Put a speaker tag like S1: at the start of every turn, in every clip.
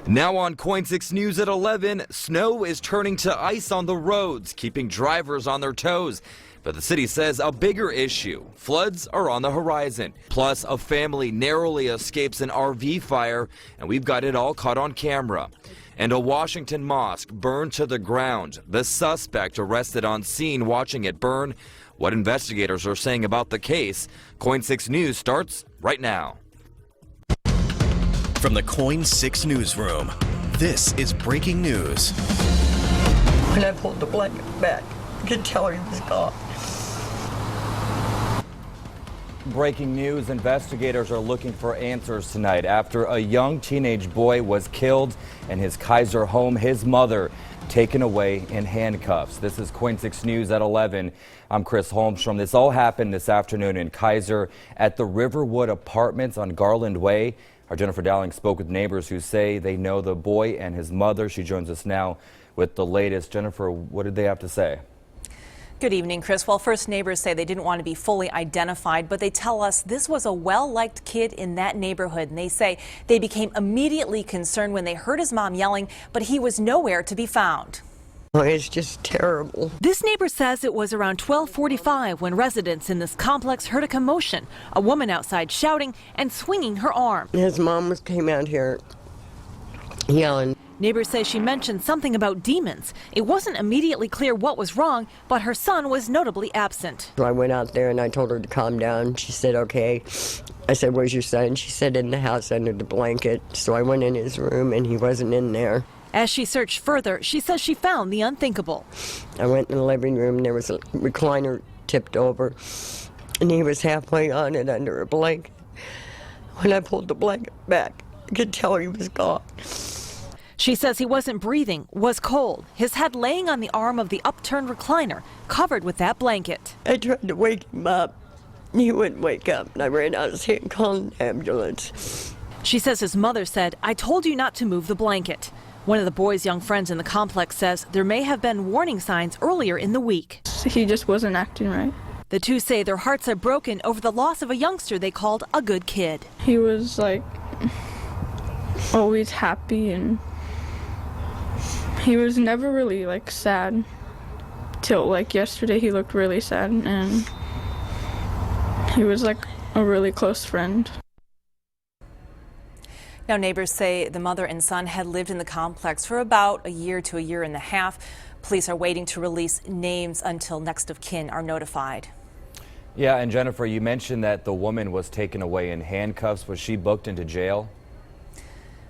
S1: Now on KOIN 6 News at 11, snow is turning to ice on the roads, keeping drivers on their toes. But the city says a bigger issue, floods are on the horizon. Plus, a family narrowly escapes an RV fire, and we've got it all caught on camera. And a Washington mosque burned to the ground. The suspect arrested on scene watching it burn. What investigators are saying about the case, KOIN 6 News starts right now.
S2: From the KOIN 6 newsroom, this is breaking news.
S3: When I pulled the blanket back, I could tell he was gone.
S1: Breaking news, investigators are looking for answers tonight after a young teenage boy was killed in his Kaiser home, his mother taken away in handcuffs. This is KOIN 6 News at 11. I'm Chris Holmstrom. This all happened this afternoon in Kaiser at the Riverwood Apartments on Garland Way. Our Jennifer Dowling spoke with neighbors who say they know the boy and his mother. She joins us now with the latest. Jennifer, what did they have to say?
S4: Good evening, Chris. Well, first, neighbors say they didn't want to be fully identified, but they tell us this was a well-liked kid in that neighborhood. And they say they became immediately concerned when they heard his mom yelling, but he was nowhere to be found.
S3: It's just terrible.
S4: This neighbor says it was around 12:45 when residents in this complex heard a commotion, a woman outside shouting and swinging her arm.
S3: His mom came out here yelling.
S4: Neighbors say she mentioned something about demons. It wasn't immediately clear what was wrong, but her son was notably absent.
S3: So I went out there and I told her to calm down. She said, okay. I said, where's your son? She said, in the house under the blanket. So I went in his room and he wasn't in there.
S4: As she searched further, she says she found the unthinkable.
S3: I went in the living room and there was a recliner tipped over and he was halfway on it under a blanket. When I pulled the blanket back, I could tell he was gone.
S4: She says he wasn't breathing, was cold, his head laying on the arm of the upturned recliner, covered with that blanket.
S3: I tried to wake him up. He wouldn't wake up, and I ran out of hand calling an ambulance.
S4: She says his mother said, I told you not to move the blanket. One of the boy's young friends in the complex says there may have been warning signs earlier in the week.
S5: He just wasn't acting right.
S4: The two say their hearts are broken over the loss of a youngster they called a good kid.
S5: He was like always happy, and he was never really like sad till like yesterday. He looked really sad, and he was like a really close friend.
S4: Now, neighbors say the mother and son had lived in the complex for about a year to a year and a half. Police are waiting to release names until next of kin are notified.
S1: Yeah, and Jennifer, you mentioned that the woman was taken away in handcuffs. Was she booked into jail?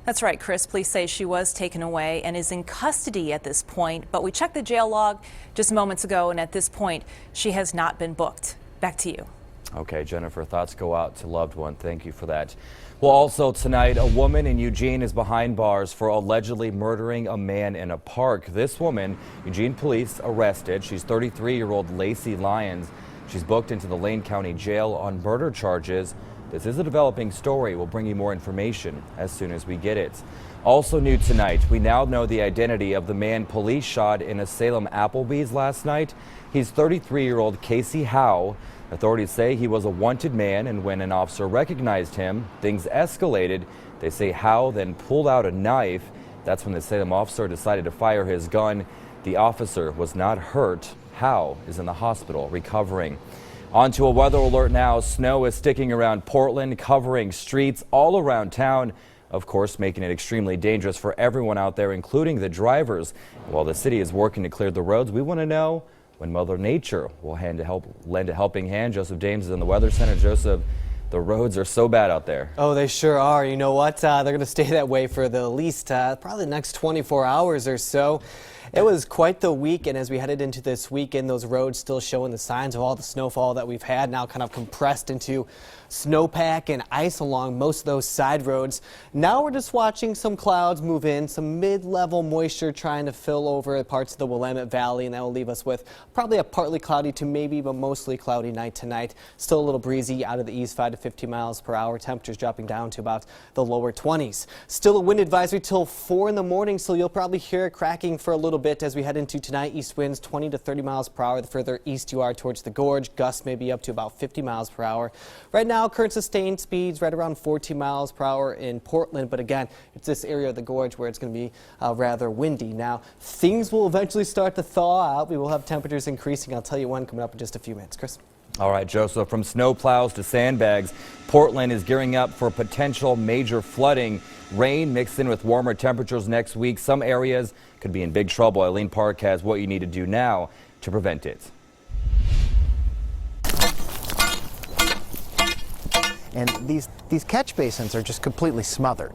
S4: That's right, Chris. Police say she was taken away and is in custody at this point. But we checked the jail log just moments ago, and at this point, she has not been booked. Back to you.
S1: Okay, Jennifer, thoughts go out to loved one. Thank you for that. Well, also tonight, a woman in Eugene is behind bars for allegedly murdering a man in a park. This woman, Eugene police arrested. She's 33-year-old Lacey Lyons. She's booked into the Lane County Jail on murder charges. This is a developing story. We'll bring you more information as soon as we get it. Also new tonight, we now know the identity of the man police shot in a Salem Applebee's last night. He's 33-year-old Casey Howe. Authorities say he was a wanted man, and when an officer recognized him, things escalated. They say Howe then pulled out a knife. That's when the Salem officer decided to fire his gun. The officer was not hurt. Howe is in the hospital recovering. On to a weather alert now. Snow is sticking around Portland, covering streets all around town, of course, making it extremely dangerous for everyone out there, including the drivers. While the city is working to clear the roads, we want to know when Mother Nature will lend a helping hand. Joseph Dames is in the Weather Center. Joseph, the roads are so bad out there.
S6: Oh, they sure are. You know what? They're going to stay that way for the least probably the next 24 hours or so. It was quite the week, and as we headed into this weekend, those roads still showing the signs of all the snowfall that we've had, now kind of compressed into snowpack and ice along most of those side roads. Now we're just watching some clouds move in, some mid-level moisture trying to fill over parts of the Willamette Valley, and that will leave us with probably a partly cloudy to maybe but mostly cloudy night tonight. Still a little breezy out of the east, 5 to 50 miles per hour. Temperatures dropping down to about the lower 20s. Still a wind advisory till 4 in the morning, so you'll probably hear it cracking for a little bit as we head into tonight. East winds 20 to 30 miles per hour. The further east you are towards the gorge, gusts may be up to about 50 miles per hour. Right now, current sustained speeds right around 14 miles per hour in Portland. But again, it's this area of the gorge where it's going to be rather windy. Now, things will eventually start to thaw out. We will have temperatures increasing. I'll tell you when coming up in just a few minutes. Chris?
S1: All right, Joseph, from snowplows to sandbags, Portland is gearing up for potential major flooding. Rain mixed in with warmer temperatures next week. Some areas could be in big trouble. Eileen Park has what you need to do now to prevent it.
S7: And these catch basins are just completely smothered.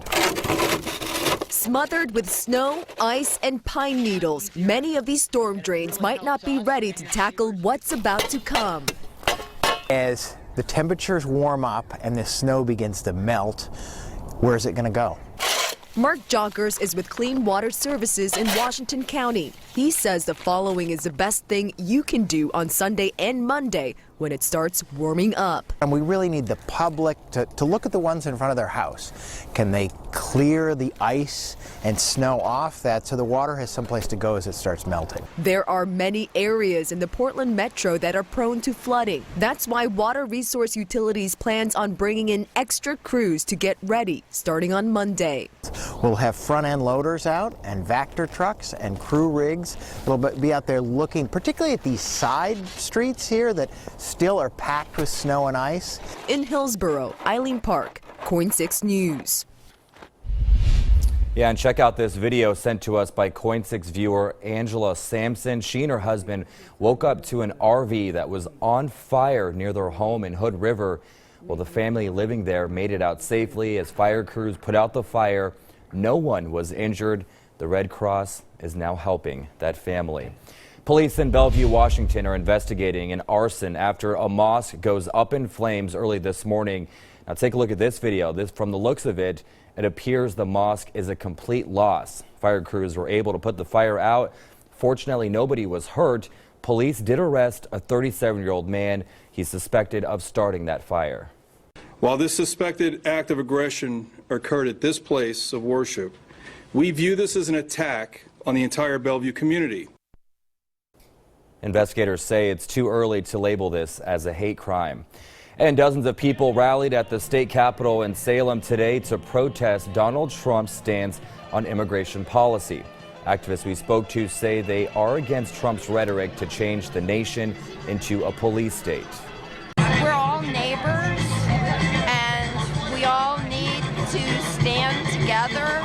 S8: Smothered with snow, ice, and pine needles, many of these storm drains might not be ready to tackle what's about to come.
S7: As the temperatures warm up and the snow begins to melt, where's it going to go?
S8: Mark Jonkers is with Clean Water Services in Washington County. He says the following is the best thing you can do on Sunday and Monday when it starts warming up.
S7: And we really need the public to look at the ones in front of their house. Can they clear the ice and snow off that so the water has someplace to go as it starts melting?
S8: There are many areas in the Portland metro that are prone to flooding. That's why Water Resource Utilities plans on bringing in extra crews to get ready starting on Monday.
S7: We'll have front-end loaders out and Vector trucks and crew rigs. We'll be out there looking particularly at these side streets here that still are packed with snow and ice.
S8: In Hillsborough, Eileen Park, KOIN 6 News.
S1: Yeah, and check out this video sent to us by KOIN 6 viewer Angela Sampson. She and her husband woke up to an RV that was on fire near their home in Hood River. Well, the family living there made it out safely as fire crews put out the fire. No one was injured. The Red Cross is now helping that family. Police in Bellevue, Washington are investigating an arson after a mosque goes up in flames early this morning. Now take a look at this video. From the looks of it, it appears the mosque is a complete loss. Fire crews were able to put the fire out. Fortunately, nobody was hurt. Police did arrest a 37-year-old man. He's suspected of starting that fire.
S9: While this suspected act of aggression occurred at this place of worship, we view this as an attack on the entire Bellevue community.
S1: Investigators say it's too early to label this as a hate crime. And dozens of people rallied at the state capitol in Salem today to protest Donald Trump's stance on immigration policy. Activists we spoke to say they are against Trump's rhetoric to change the nation into a police state.
S10: We're all neighbors, and we all need to stand together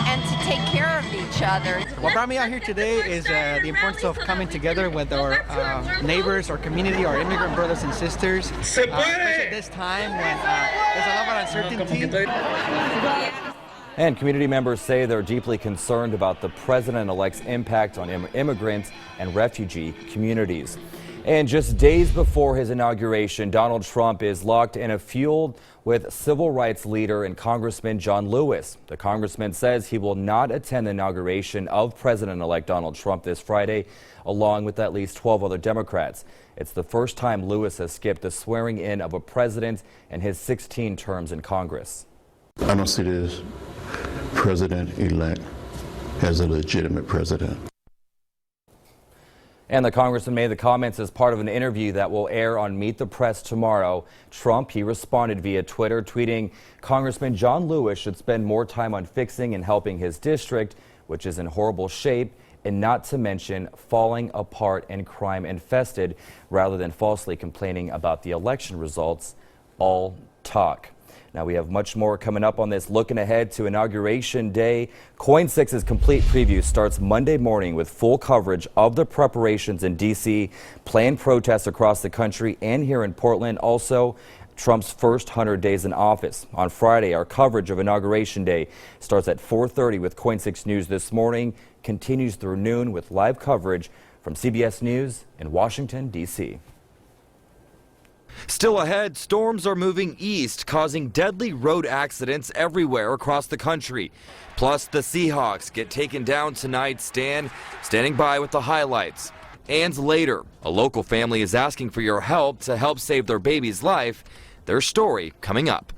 S10: and to take care of each other.
S11: What brought me out here today is the importance of coming together with our neighbors, our community, our immigrant brothers and sisters, especially at this time when there's a lot of uncertainty.
S1: And community members say they're deeply concerned about the president-elect's impact on immigrants and refugee communities. And just days before his inauguration, Donald Trump is locked in a feud with civil rights leader and Congressman John Lewis. The congressman says he will not attend the inauguration of President-elect Donald Trump this Friday, along with at least 12 other Democrats. It's the first time Lewis has skipped the swearing in of a president in his 16 terms in Congress.
S12: I don't see this president-elect as a legitimate president.
S1: And the congressman made the comments as part of an interview that will air on Meet the Press tomorrow. Trump, he responded via Twitter, tweeting, Congressman John Lewis should spend more time on fixing and helping his district, which is in horrible shape, and not to mention falling apart and crime infested, rather than falsely complaining about the election results. All talk. Now we have much more coming up on this. Looking ahead to Inauguration Day, KOIN 6's complete preview starts Monday morning with full coverage of the preparations in D.C., planned protests across the country and here in Portland. Also, Trump's first 100 days in office. On Friday, our coverage of Inauguration Day starts at 4:30 with KOIN 6 News this morning, continues through noon with live coverage from CBS News in Washington, D.C.
S13: Still ahead, storms are moving east, causing deadly road accidents everywhere across the country. Plus, the Seahawks get taken down tonight. Standing by with the highlights. And later, a local family is asking for your help to help save their baby's life. Their story coming up.